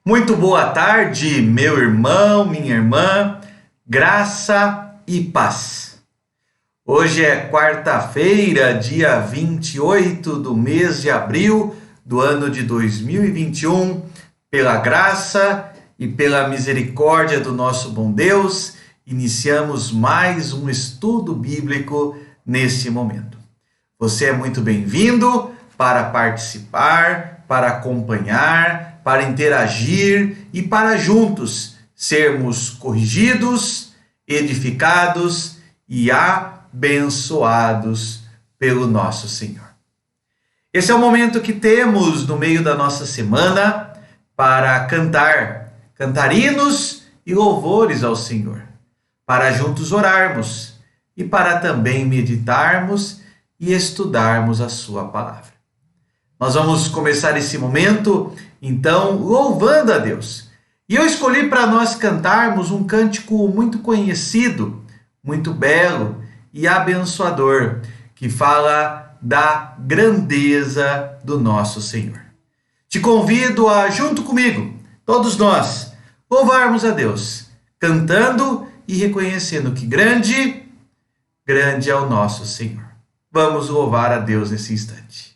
Muito boa tarde, meu irmão, minha irmã, graça e paz. Hoje é quarta-feira, dia 28 do mês de abril do ano de 2021. Pela graça e pela misericórdia do nosso bom Deus, iniciamos mais um estudo bíblico neste momento. Você é muito bem-vindo para participar, para acompanhar, para interagir e para juntos sermos corrigidos, edificados e abençoados pelo nosso Senhor. Esse é o momento que temos no meio da nossa semana para cantar hinos e louvores ao Senhor, para juntos orarmos e para também meditarmos e estudarmos a sua palavra. Nós vamos começar esse momento, então, louvando a Deus. E eu escolhi para nós cantarmos um cântico muito conhecido, muito belo e abençoador, que fala da grandeza do nosso Senhor. Te convido a, junto comigo, todos nós, louvarmos a Deus, cantando e reconhecendo que grande é o nosso Senhor. Vamos louvar a Deus nesse instante.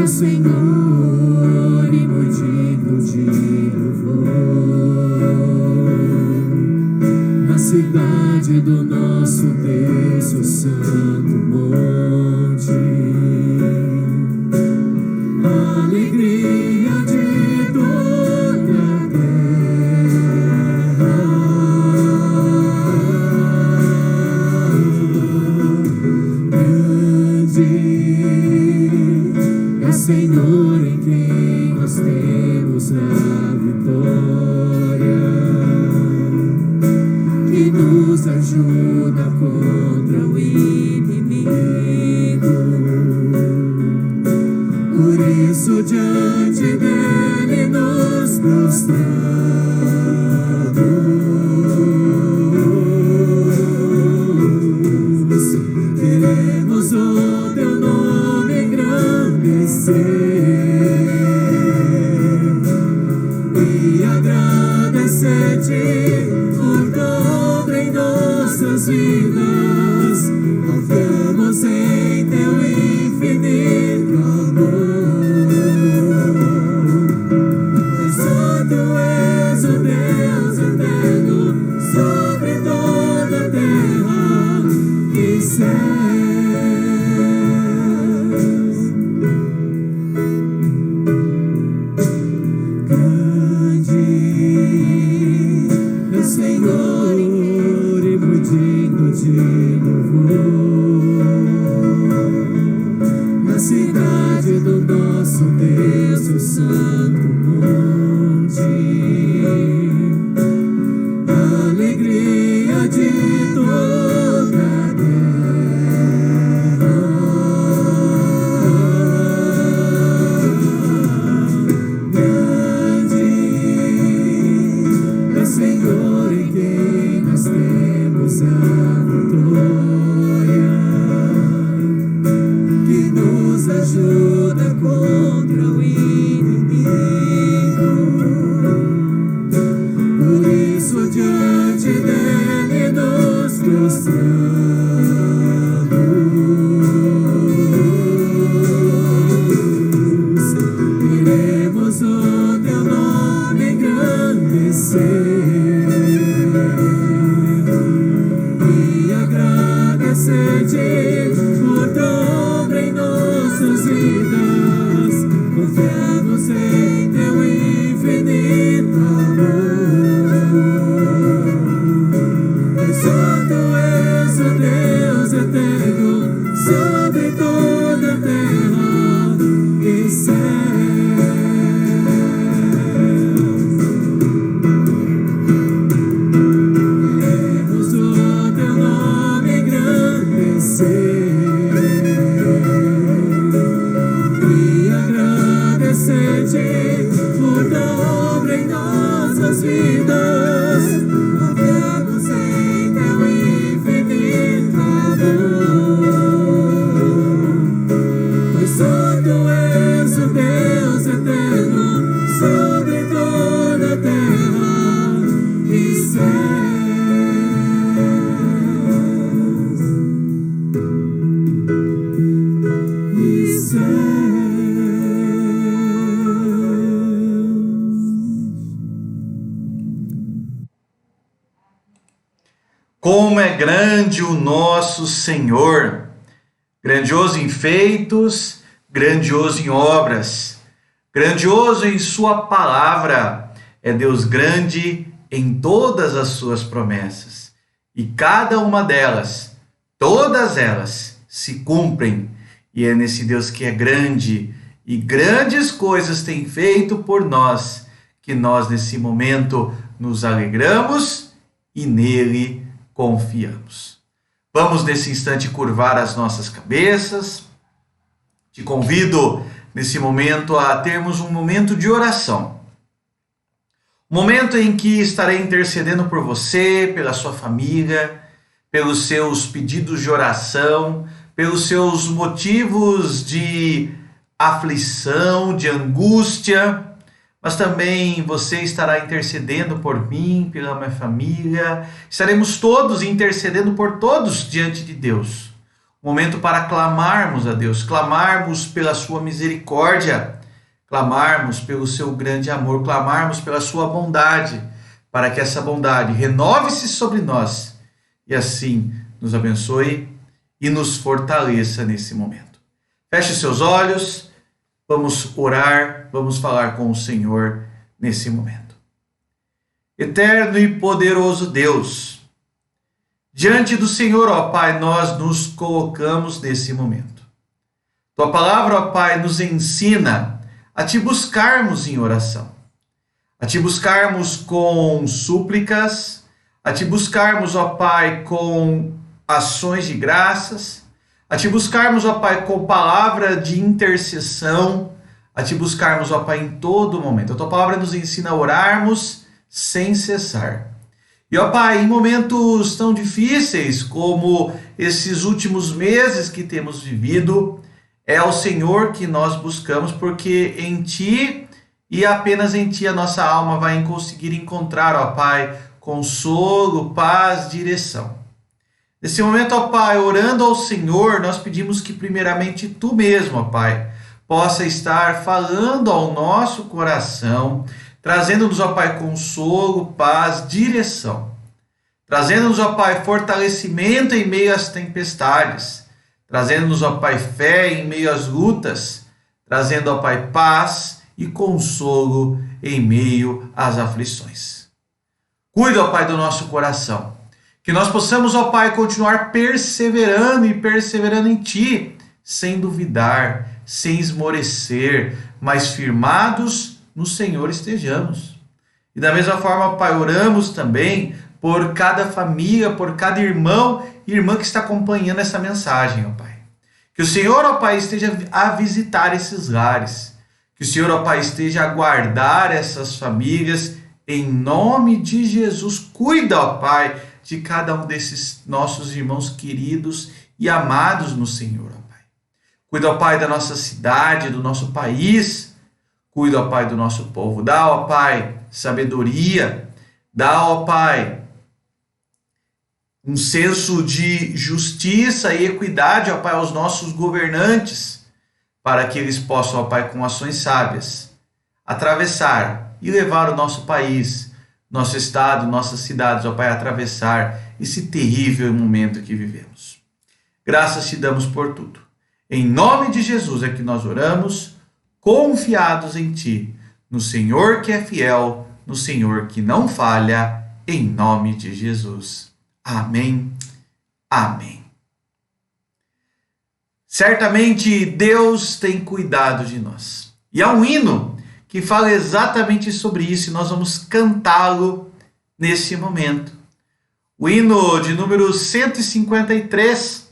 Senhor, e muito digno de louvor, na cidade do nosso Deus, o santo monte, a alegria de toda a terra, grande é o Senhor em quem nós temos a vitória, que nos ajuda contra o inimigo. Por isso diante dele nos prostramos, queremos o teu nome engrandecer e agradecer-te por toda em nossas vidas. Confiamos em teu infinito amor, pois só tu és o Deus eterno sobre toda a terra e céus. Senhor, e muito digno de louvor, na cidade do nosso Deus, o santo monte, a alegria de toda a terra, grande é o Senhor em quem nós temos a vitória, que nos ajuda contra o inimigo. Por isso diante dele nos prostramos, queremos o teu nome engrandecer e agradecer-te por toda em nossas vidas. Confiamos em teu infinito amor, pois só tu és o Deus eterno sobre toda a terra e céus. E agradecer-te por toda obra em nossas vidas. Confiamos em teu infinito amor, pois só tu és o Deus eterno sobre toda a terra e céus. Como é grande o nosso Senhor, grandioso em feitos, grandioso em obras, grandioso em sua palavra, é Deus grande em todas as suas promessas. e cada uma delas, todas elas, se cumprem. E é nesse Deus que é grande e grandes coisas tem feito por nós, que nós nesse momento nos alegramos e nele confiamos. Vamos nesse instante curvar as nossas cabeças. Te convido nesse momento a termos um momento de oração. Um momento em que estarei intercedendo por você, pela sua família, pelos seus pedidos de oração, pelos seus motivos de aflição, de angústia, mas também você estará intercedendo por mim, pela minha família. Estaremos todos intercedendo por todos diante de Deus. Um momento para clamarmos a Deus, clamarmos pela sua misericórdia, clamarmos pelo seu grande amor, clamarmos pela sua bondade, para que essa bondade renove-se sobre nós e assim nos abençoe e nos fortaleça nesse momento. Feche seus olhos, vamos orar, vamos falar com o Senhor nesse momento. Eterno e poderoso Deus, diante do Senhor, ó Pai, nós nos colocamos nesse momento. Tua palavra, ó Pai, nos ensina a te buscarmos em oração, a te buscarmos com súplicas, a te buscarmos, ó Pai, com ações de graças, a te buscarmos, ó Pai, com palavra de intercessão, a te buscarmos, ó Pai, em todo momento. A tua palavra nos ensina a orarmos sem cessar. E, ó Pai, em momentos tão difíceis como esses últimos meses que temos vivido, é ao Senhor que nós buscamos, porque em Ti e apenas em Ti a nossa alma vai conseguir encontrar, ó Pai, consolo, paz, direção. Nesse momento, ó Pai, orando ao Senhor, nós pedimos que primeiramente Tu mesmo, ó Pai, possa estar falando ao nosso coração, trazendo-nos, ó Pai, consolo, paz, direção. Trazendo-nos, ó Pai, fortalecimento em meio às tempestades. Trazendo-nos, ó Pai, fé em meio às lutas. Trazendo, ó Pai, paz e consolo em meio às aflições. Cuida, ó Pai, do nosso coração. Que nós possamos, ó Pai, continuar perseverando e perseverando em Ti, sem duvidar, sem esmorecer, mas firmados no Senhor estejamos. E da mesma forma, Pai, oramos também por cada família, por cada irmão e irmã que está acompanhando essa mensagem, ó Pai. Que o Senhor, ó Pai, esteja a visitar esses lares. Que o Senhor, ó Pai, esteja a guardar essas famílias. Em nome de Jesus, cuida, ó Pai, de cada um desses nossos irmãos queridos e amados no Senhor, ó Pai. Cuida, ó Pai, da nossa cidade, do nosso país. Cuida, ó Pai, do nosso povo. Dá, ó Pai, sabedoria. Dá, ó Pai, um senso de justiça e equidade, ó Pai, aos nossos governantes, para que eles possam, ó Pai, com ações sábias, atravessar e levar o nosso país, nosso estado, nossas cidades, ó Pai, a atravessar esse terrível momento que vivemos. Graças te damos por tudo. Em nome de Jesus é que nós oramos, confiados em Ti, no Senhor que é fiel, no Senhor que não falha, em nome de Jesus. Amém. Amém. Certamente Deus tem cuidado de nós. E há um hino que fala exatamente sobre isso e nós vamos cantá-lo nesse momento. O hino de número 153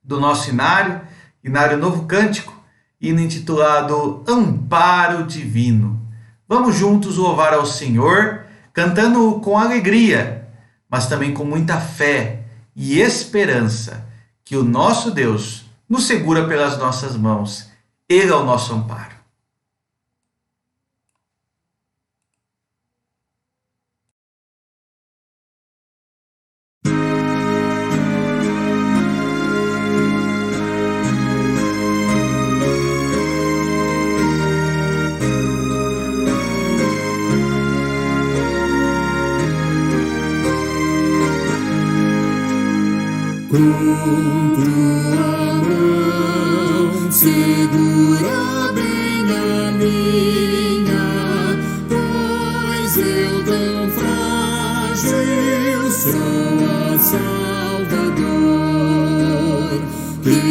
do nosso Inário Novo Cântico, hino intitulado Amparo Divino. Vamos juntos louvar ao Senhor, cantando com alegria, mas também com muita fé e esperança, que o nosso Deus nos segura pelas nossas mãos. Ele é o nosso amparo. Com tua mão segura bem a minha, pois eu tão frágil só a Salvador, que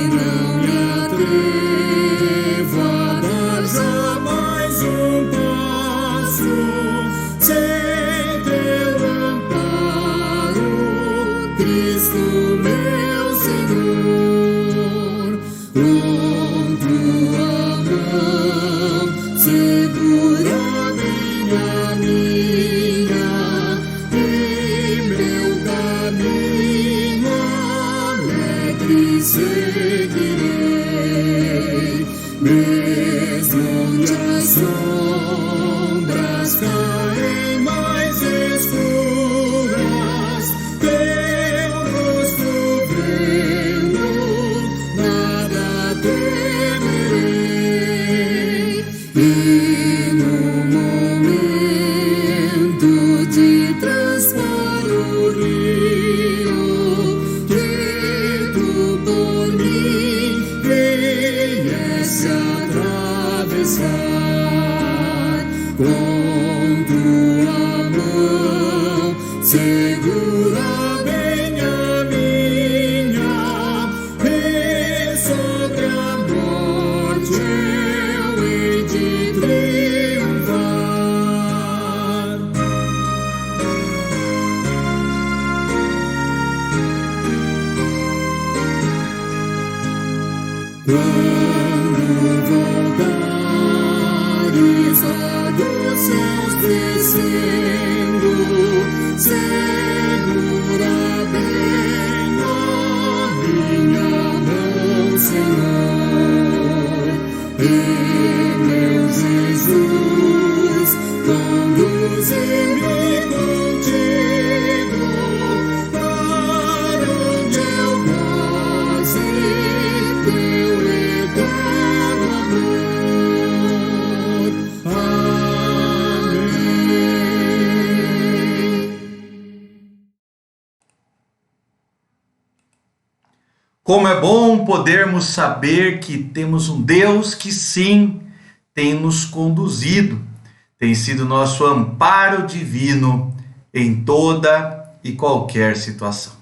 não me atrevo a dar jamais um passo sem teu amparo, Cristo meu Senhor. Com tua mão segura bem a minha, em meu caminho alegre seguirei, mesmo onde as sombras caem mais escuras, teu rosto vendo, nada temerei. E no momento de transpor o rio, que tu por mim viesse atravessar, com tua mão segura bem a minha, e sobre a morte eu hei de triunfar. Quando voltares lá dos céus descendo, segura bem a minha mão, Senhor. E meu Jesus, conduze-me contigo, para onde eu goze teu eterno amor. Amém. Como é bom podermos saber que temos um Deus que sim tem nos conduzido, tem sido nosso amparo divino em toda e qualquer situação.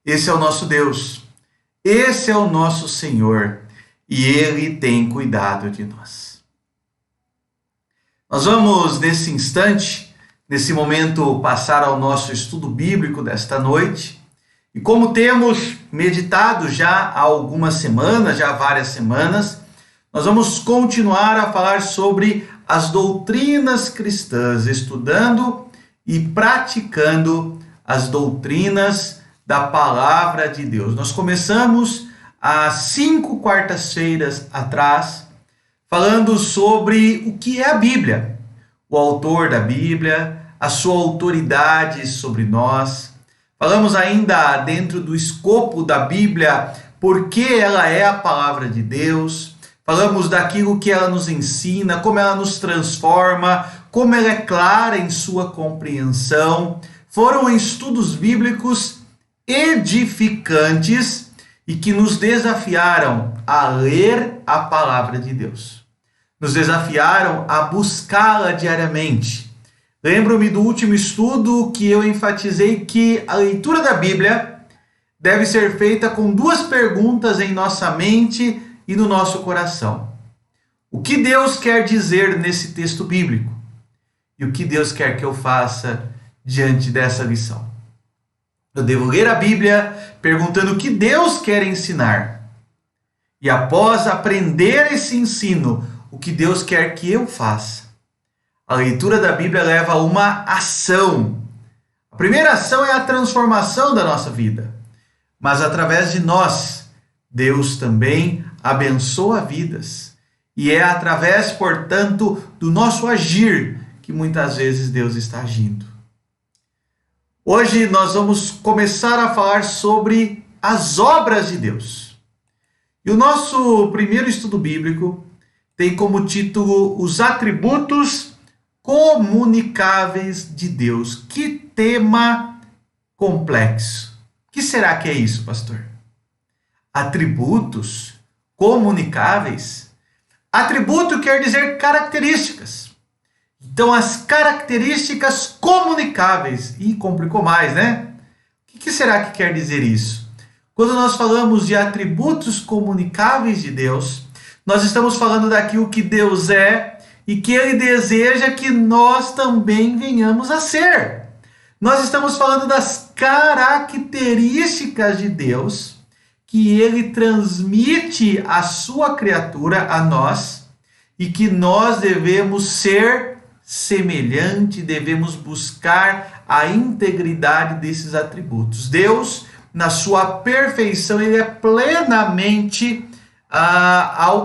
Esse é o nosso Deus, esse é o nosso Senhor, e Ele tem cuidado de nós. Nós vamos, nesse instante, nesse momento, passar ao nosso estudo bíblico desta noite. E como temos meditado já há algumas semanas, já há várias semanas, nós vamos continuar a falar sobre as doutrinas cristãs, estudando e praticando as doutrinas da Palavra de Deus. Nós começamos há 5 quartas-feiras atrás, falando sobre o que é a Bíblia, o autor da Bíblia, a sua autoridade sobre nós. Falamos ainda dentro do escopo da Bíblia, porque ela é a Palavra de Deus. Falamos daquilo que ela nos ensina, como ela nos transforma, como ela é clara em sua compreensão. Foram estudos bíblicos edificantes e que nos desafiaram a ler a Palavra de Deus. Nos desafiaram a buscá-la diariamente. Lembro-me do último estudo que eu enfatizei que a leitura da Bíblia deve ser feita com 2 perguntas em nossa mente e no nosso coração. O que Deus quer dizer nesse texto bíblico? E o que Deus quer que eu faça diante dessa lição? Eu devo ler a Bíblia perguntando o que Deus quer ensinar. E após aprender esse ensino, o que Deus quer que eu faça. A leitura da Bíblia leva a uma ação. A primeira ação é a transformação da nossa vida. Mas através de nós, Deus também abençoa vidas. E é através, portanto, do nosso agir que muitas vezes Deus está agindo. Hoje nós vamos começar a falar sobre as obras de Deus. E o nosso primeiro estudo bíblico tem como título Os Atributos Comunicáveis de Deus. Que tema complexo. O que será que é isso, pastor? Atributos comunicáveis? Atributo quer dizer características. Então, as características comunicáveis. E complicou mais, né? O que será que quer dizer isso? Quando nós falamos de atributos comunicáveis de Deus, nós estamos falando daquilo que Deus é e que Ele deseja que nós também venhamos a ser. Nós estamos falando das características de Deus que Ele transmite à sua criatura, a nós, e que nós devemos ser semelhante, devemos buscar a integridade desses atributos. Deus, na sua perfeição, Ele é plenamente,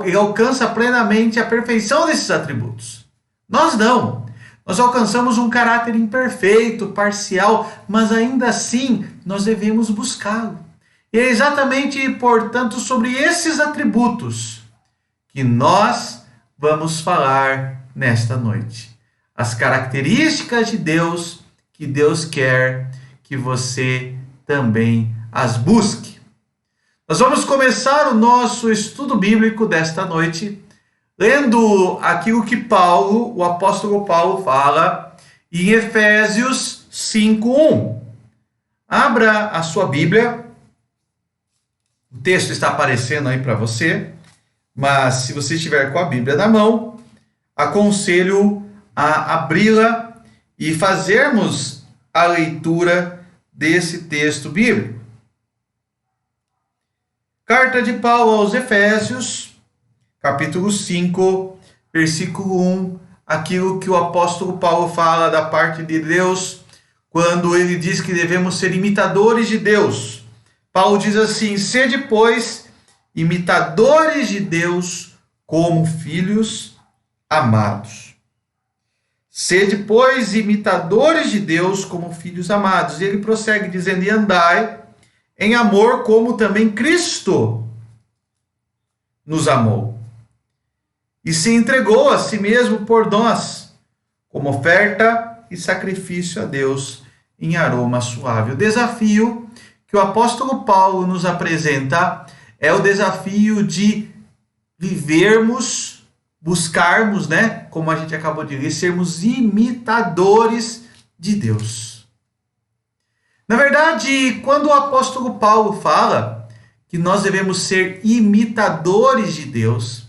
ele alcança plenamente a perfeição desses atributos. Nós não. Nós alcançamos um caráter imperfeito, parcial, mas ainda assim nós devemos buscá-lo. E é exatamente, portanto, sobre esses atributos que nós vamos falar nesta noite. As características de Deus que Deus quer que você também as busque. Nós vamos começar o nosso estudo bíblico desta noite lendo aquilo que Paulo, o apóstolo Paulo, fala em Efésios 5:1. Abra a sua Bíblia. O texto está aparecendo aí para você, mas se você estiver com a Bíblia na mão, aconselho a abri-la e fazermos a leitura desse texto bíblico. Carta de Paulo aos Efésios, capítulo 5, versículo 1, aquilo que o apóstolo Paulo fala da parte de Deus, quando ele diz que devemos ser imitadores de Deus. Paulo diz assim: sede, pois, imitadores de Deus como filhos amados. Sede, pois, imitadores de Deus como filhos amados. E ele prossegue dizendo: e andai em amor como também Cristo nos amou. E se entregou a si mesmo por nós, como oferta e sacrifício a Deus em aroma suave. O desafio que o apóstolo Paulo nos apresenta é o desafio de vivermos, buscarmos, né, como a gente acabou de ler, sermos imitadores de Deus. Na verdade, quando o apóstolo Paulo fala que nós devemos ser imitadores de Deus,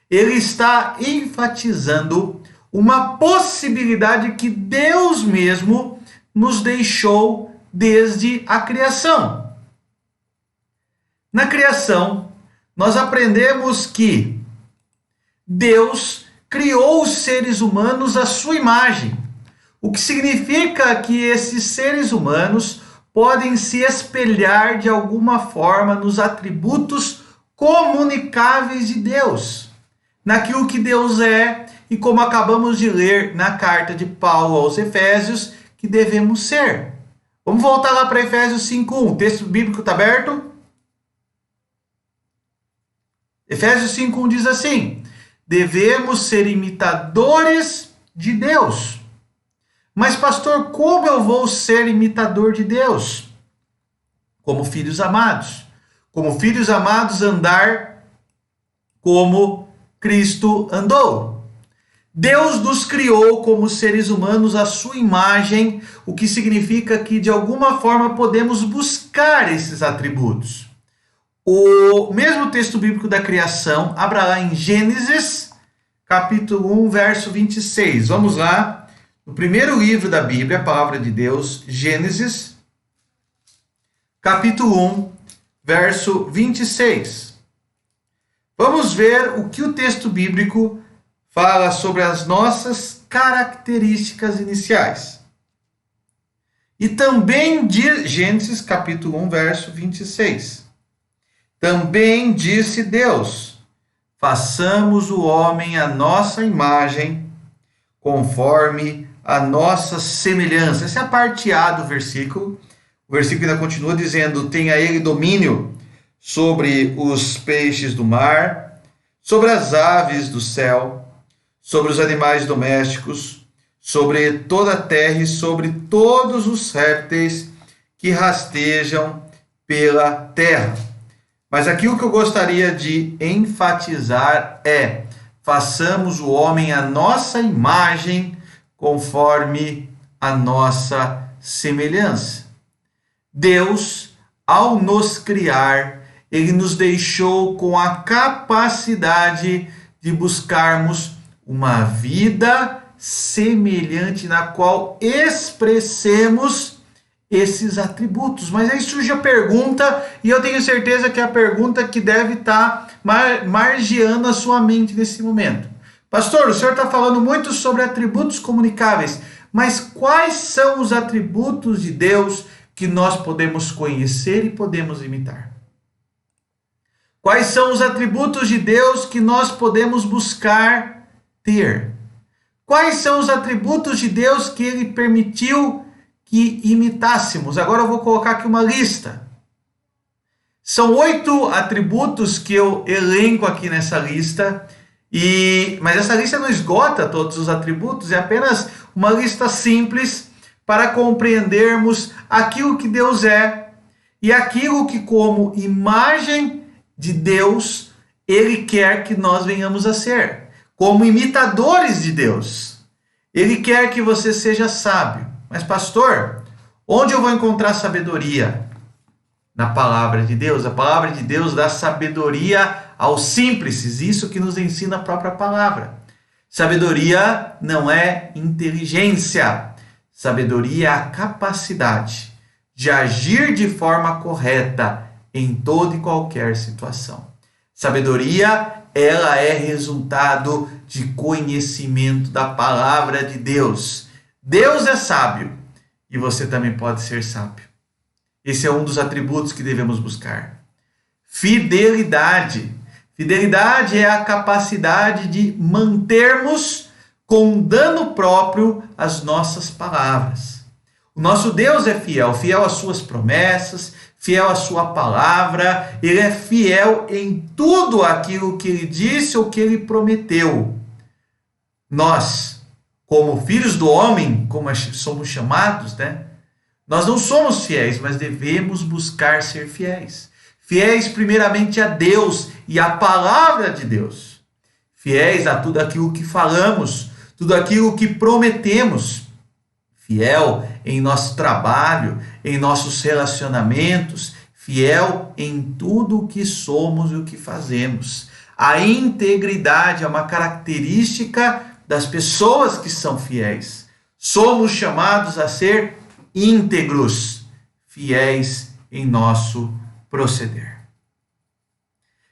ele está enfatizando uma possibilidade que Deus mesmo nos deixou desde a criação. Na criação, nós aprendemos que Deus criou os seres humanos à sua imagem, o que significa que esses seres humanos podem se espelhar de alguma forma nos atributos comunicáveis de Deus, naquilo que Deus é e como acabamos de ler na carta de Paulo aos Efésios, que devemos ser. Vamos voltar lá para Efésios 5:1, o texto bíblico está aberto? Efésios 5:1 diz assim: devemos ser imitadores de Deus. Mas, pastor, como eu vou ser imitador de Deus? Como filhos amados. Como filhos amados, andar como Cristo andou. Deus nos criou como seres humanos à sua imagem, o que significa que, de alguma forma, podemos buscar esses atributos. O mesmo texto bíblico da criação, abra lá em Gênesis, capítulo 1, verso 26. Vamos lá, no primeiro livro da Bíblia, a palavra de Deus, Gênesis, capítulo 1, verso 26. Vamos ver o que o texto bíblico fala sobre as nossas características iniciais. E também diz, Gênesis, capítulo 1, verso 26. Também disse Deus: façamos o homem à nossa imagem, conforme a nossa semelhança. Essa é a parte A do versículo. O versículo ainda continua dizendo: tenha ele domínio sobre os peixes do mar, sobre as aves do céu, sobre os animais domésticos, sobre toda a terra e sobre todos os répteis que rastejam pela terra. Mas aqui o que eu gostaria de enfatizar é: façamos o homem à nossa imagem, conforme a nossa semelhança. Deus, ao nos criar, Ele nos deixou com a capacidade de buscarmos uma vida semelhante na qual expressemos esses atributos. Mas aí surge a pergunta, e eu tenho certeza que é a pergunta que deve estar margeando a sua mente nesse momento. Pastor, o senhor está falando muito sobre atributos comunicáveis, mas quais são os atributos de Deus que nós podemos conhecer e podemos imitar? Quais são os atributos de Deus que nós podemos buscar ter? Quais são os atributos de Deus que Ele permitiu que imitássemos? Agora eu vou colocar aqui uma lista. São 8 atributos que eu elenco aqui nessa lista, mas essa lista não esgota todos os atributos, é apenas uma lista simples para compreendermos aquilo que Deus é e aquilo que, como imagem de Deus, Ele quer que nós venhamos a ser. Como imitadores de Deus, Ele quer que você seja sábio. Mas pastor, onde eu vou encontrar sabedoria? Na palavra de Deus. A palavra de Deus dá sabedoria aos simples, isso que nos ensina a própria palavra. Sabedoria não é inteligência. Sabedoria é a capacidade de agir de forma correta em toda e qualquer situação. Sabedoria, ela é resultado de conhecimento da palavra de Deus. Deus é sábio e você também pode ser sábio. Esse é um dos atributos que devemos buscar. Fidelidade. Fidelidade é a capacidade de mantermos com dano próprio as nossas palavras. O nosso Deus é fiel, fiel às suas promessas, fiel à sua palavra, Ele é fiel em tudo aquilo que Ele disse ou que Ele prometeu. Nós, como filhos do homem, como somos chamados, nós não somos fiéis, mas devemos buscar ser fiéis. Fiéis primeiramente a Deus e à palavra de Deus. Fiéis a tudo aquilo que falamos, tudo aquilo que prometemos. Fiel em nosso trabalho, em nossos relacionamentos, fiel em tudo o que somos e o que fazemos. A integridade é uma característica das pessoas que são fiéis. Somos chamados a ser íntegros, fiéis em nosso proceder.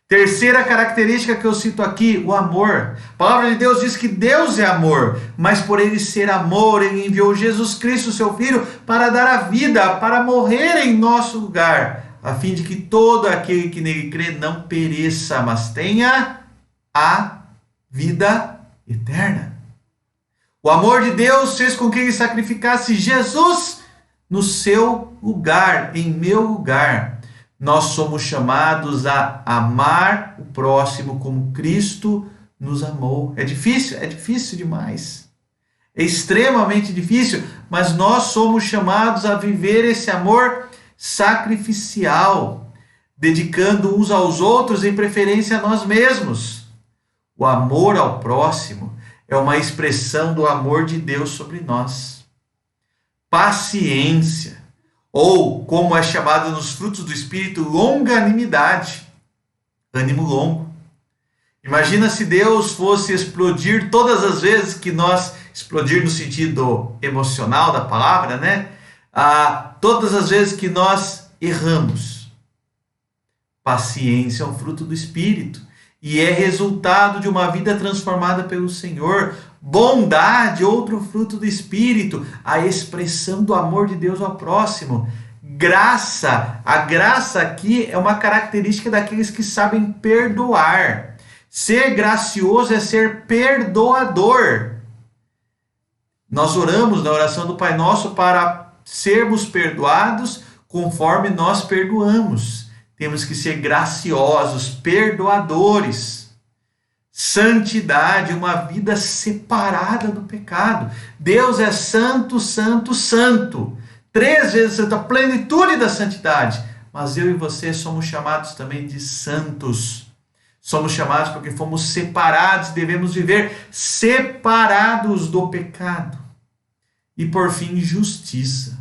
Terceira característica que eu cito aqui, o amor. A palavra de Deus diz que Deus é amor, mas por Ele ser amor, Ele enviou Jesus Cristo, seu Filho, para dar a vida, para morrer em nosso lugar, a fim de que todo aquele que nele crê não pereça, mas tenha a vida eterna. O amor de Deus fez com que Ele sacrificasse Jesus no seu lugar, em meu lugar. Nós somos chamados a amar o próximo como Cristo nos amou. É difícil demais. É extremamente difícil, mas nós somos chamados a viver esse amor sacrificial, dedicando uns aos outros em preferência a nós mesmos. O amor ao próximo é uma expressão do amor de Deus sobre nós. Paciência, ou, como é chamado nos frutos do Espírito, longanimidade, ânimo longo. Imagina se Deus fosse explodir todas as vezes que nós, explodir no sentido emocional da palavra, todas as vezes que nós erramos. Paciência é um fruto do Espírito e é resultado de uma vida transformada pelo Senhor. Bondade, outro fruto do Espírito, a expressão do amor de Deus ao próximo. Graça, a graça aqui é uma característica daqueles que sabem perdoar. Ser gracioso é ser perdoador. Nós oramos na oração do Pai Nosso para sermos perdoados conforme nós perdoamos. Temos que ser graciosos, perdoadores. Santidade, uma vida separada do pecado. Deus é santo, santo, santo. 3 vezes santo, a plenitude da santidade. Mas eu e você somos chamados também de santos. Somos chamados porque fomos separados, devemos viver separados do pecado. e, por fim, justiça.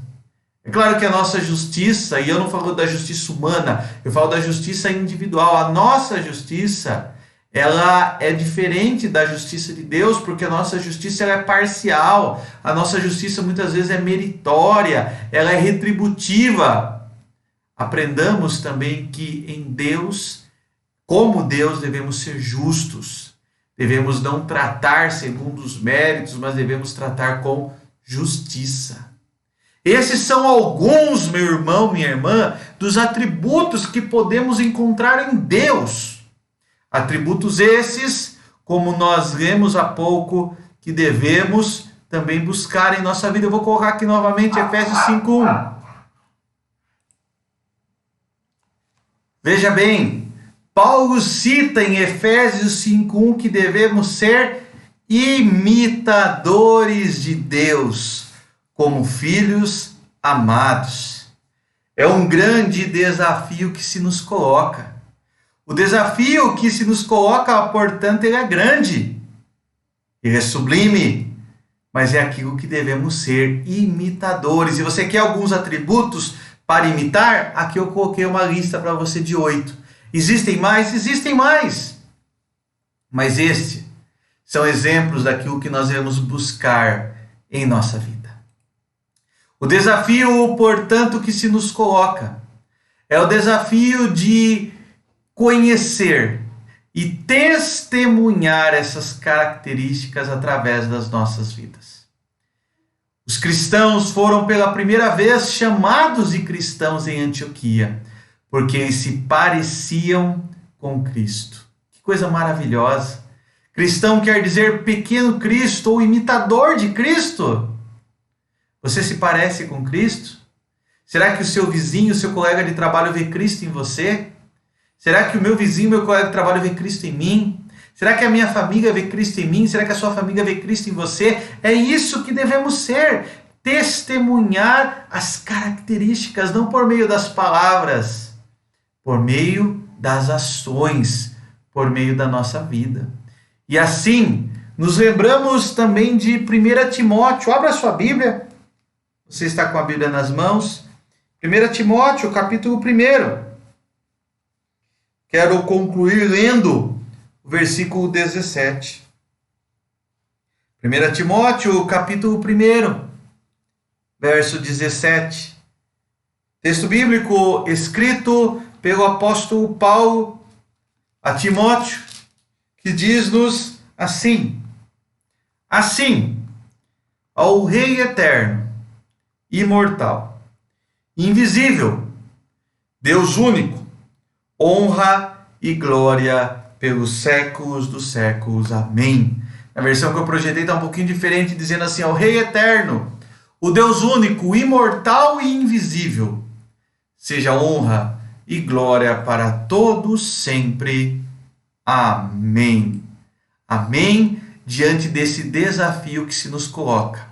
É claro que a nossa justiça, e eu não falo da justiça humana, eu falo da justiça individual. A nossa justiça, ela é diferente da justiça de Deus, porque a nossa justiça ela é parcial. A nossa justiça muitas vezes é meritória, ela é retributiva. Aprendamos também que em Deus, como Deus, devemos ser justos. Devemos não tratar segundo os méritos, mas devemos tratar com justiça. Esses são alguns, meu irmão, minha irmã, dos atributos que podemos encontrar em Deus. Atributos esses, como nós lemos há pouco, que devemos também buscar em nossa vida. Eu vou colocar aqui novamente Efésios 5:1. Veja bem, Paulo cita em Efésios 5:1 que devemos ser imitadores de Deus, como filhos amados. É um grande desafio que se nos coloca. O desafio que se nos coloca, portanto, ele é grande. Ele é sublime, mas é aquilo que devemos ser imitadores. E você quer alguns atributos para imitar? Aqui eu coloquei uma lista para você de 8. Existem mais? Existem mais. Mas estes são exemplos daquilo que nós devemos buscar em nossa vida. O desafio, portanto, que se nos coloca é o desafio de conhecer e testemunhar essas características através das nossas vidas. Os cristãos foram pela primeira vez chamados de cristãos em Antioquia, porque eles se pareciam com Cristo. Que coisa maravilhosa! Cristão quer dizer pequeno Cristo ou imitador de Cristo. Você se parece com Cristo? Será que o seu vizinho, o seu colega de trabalho vê Cristo em você? Será que o meu vizinho, meu colega de trabalho vê Cristo em mim? Será que a minha família vê Cristo em mim? Será que a sua família vê Cristo em você? É isso que devemos ser. Testemunhar as características, não por meio das palavras, por meio das ações, por meio da nossa vida. E assim, nos lembramos também de 1 Timóteo. Abra sua Bíblia. Você está com a Bíblia nas mãos. 1 Timóteo, capítulo 1. Quero concluir lendo o versículo 17. 1 Timóteo, capítulo 1, verso 17. Texto bíblico escrito pelo apóstolo Paulo a Timóteo, que diz-nos assim: Assim, ao Rei eterno, imortal, invisível, Deus único, honra e glória pelos séculos dos séculos. Amém. Na versão que eu projetei está um pouquinho diferente, dizendo assim: ao Rei eterno, o Deus único, imortal e invisível, seja honra e glória para todos sempre. Amém. Amém. Diante desse desafio que se nos coloca,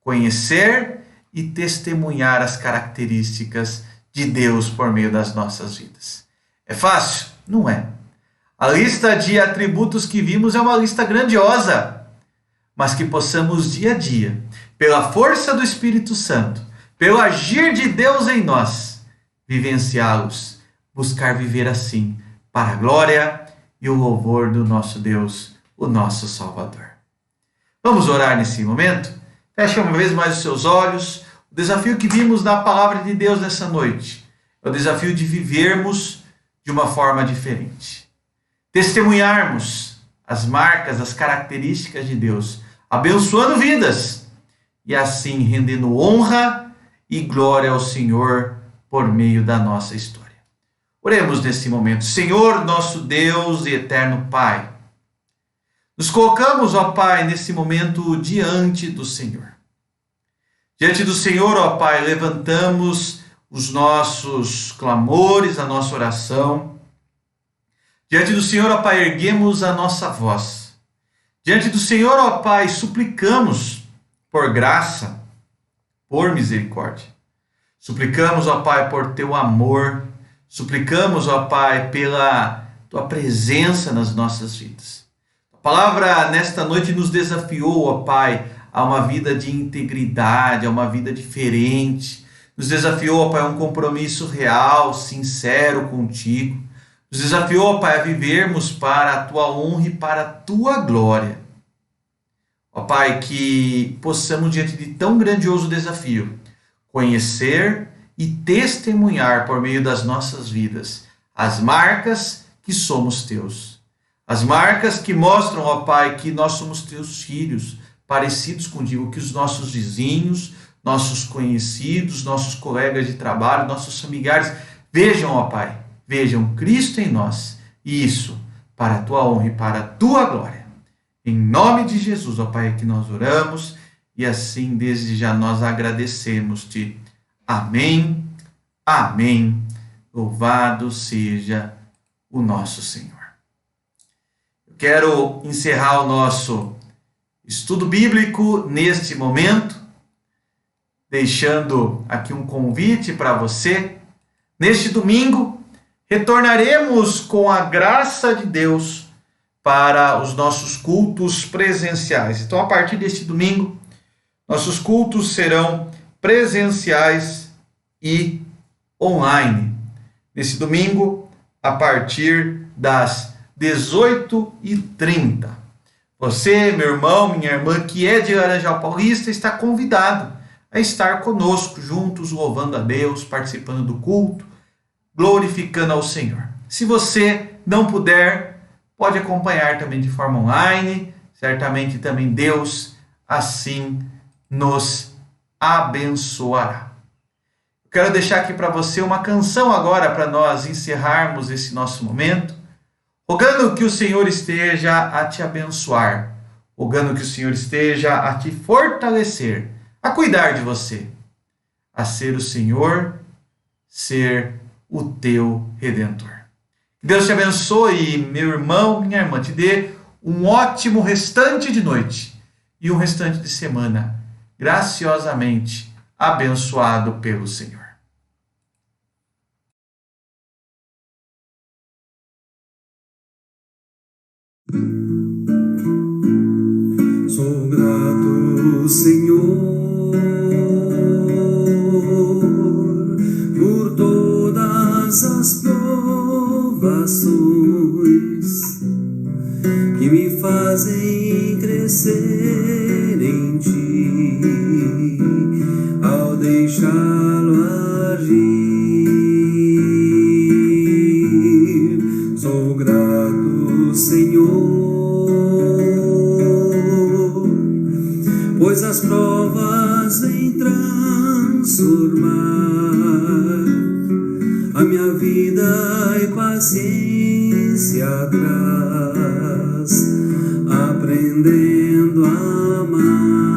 conhecer e testemunhar as características de Deus por meio das nossas vidas. É fácil? Não é. A lista de atributos que vimos é uma lista grandiosa, mas que possamos dia a dia, pela força do Espírito Santo, pelo agir de Deus em nós, vivenciá-los, buscar viver assim, para a glória e o louvor do nosso Deus, o nosso Salvador. Vamos orar nesse momento? Feche uma vez mais os seus olhos. O desafio que vimos na palavra de Deus nessa noite é o desafio de vivermos de uma forma diferente. Testemunharmos as marcas, as características de Deus, abençoando vidas e assim rendendo honra e glória ao Senhor por meio da nossa história. Oremos nesse momento. Senhor, nosso Deus e eterno Pai, nos colocamos, ó Pai, nesse momento diante do Senhor. Diante do Senhor, ó Pai, levantamos os nossos clamores, a nossa oração. Diante do Senhor, ó Pai, erguemos a nossa voz. Diante do Senhor, ó Pai, suplicamos por graça, por misericórdia. Suplicamos, ó Pai, por Teu amor. Suplicamos, ó Pai, pela Tua presença nas nossas vidas. A palavra nesta noite nos desafiou, ó Pai, a uma vida de integridade, a uma vida diferente. Nos desafiou, ó Pai, a um compromisso real, sincero contigo. Nos desafiou, ó Pai, a vivermos para a tua honra e para a tua glória. Ó Pai, que possamos, diante de tão grandioso desafio, conhecer e testemunhar por meio das nossas vidas as marcas que somos teus. As marcas que mostram, ó Pai, que nós somos teus filhos, parecidos contigo, que os nossos vizinhos, nossos conhecidos, nossos colegas de trabalho, nossos familiares, vejam, ó Pai, vejam Cristo em nós, e isso para a tua honra e para a tua glória. Em nome de Jesus, ó Pai, que nós oramos, e assim desde já nós agradecemos-te. Amém, amém. Louvado seja o nosso Senhor. Eu quero encerrar o nosso estudo bíblico neste momento, deixando aqui um convite para você. Neste domingo, retornaremos com a graça de Deus para os nossos cultos presenciais. Então, a partir deste domingo, nossos cultos serão presenciais e online. Nesse domingo, a partir das 18h30. Você, meu irmão, minha irmã, que é de Laranjal Paulista, está convidado a estar conosco, juntos, louvando a Deus, participando do culto, glorificando ao Senhor. Se você não puder, pode acompanhar também de forma online. Certamente também Deus assim nos abençoará. Quero deixar aqui para você uma canção agora para nós encerrarmos esse nosso momento, rogando que o Senhor esteja a te abençoar, rogando que o Senhor esteja a te fortalecer, a cuidar de você, a ser o Senhor, ser o teu Redentor. Que Deus te abençoe, meu irmão, minha irmã, te dê um ótimo restante de noite e um restante de semana, graciosamente abençoado pelo Senhor. Sou grato, Senhor, por todas as provações que me fazem crescer em Ti, ao deixá-lo agir. Sou grato, Senhor, pois as provas vêm transformar a minha vida e paciência traz, aprendendo a amar.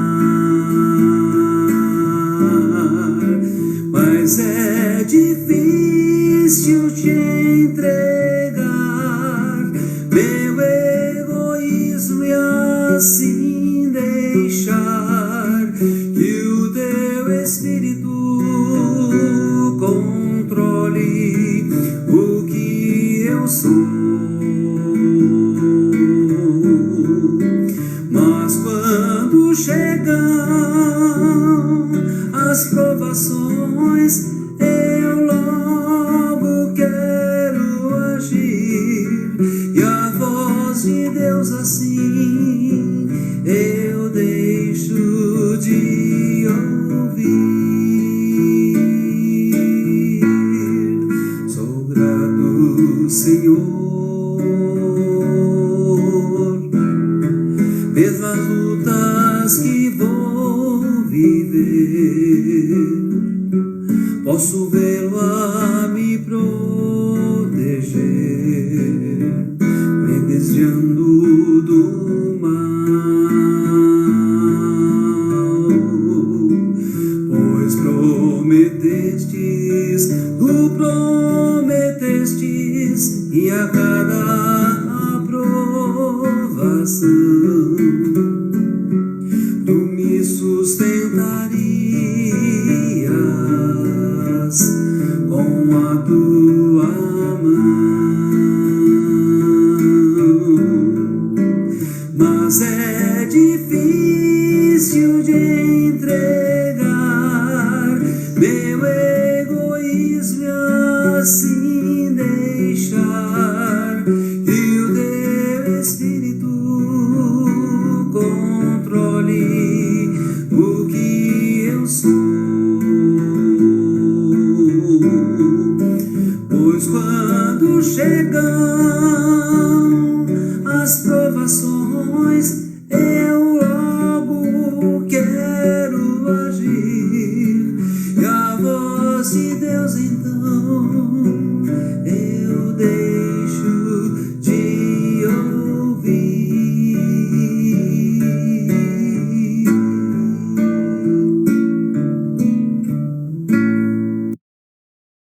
Mas é difícil te entregar meu egoísmo e assim deixar que o teu Espírito controle o que eu sou. Mas quando chegam as provações, eu logo quero agir, e a voz de Deus assim eu deixo de ouvir. Sou grato, Senhor, mesmo as lutas que vou viver, posso vê-lo a me proteger, me desviando do mal, pois prometestes, tu prometestes, e a cada aprovação tu me sustentarias com a tua mão. Mas é difícil diz-me assim: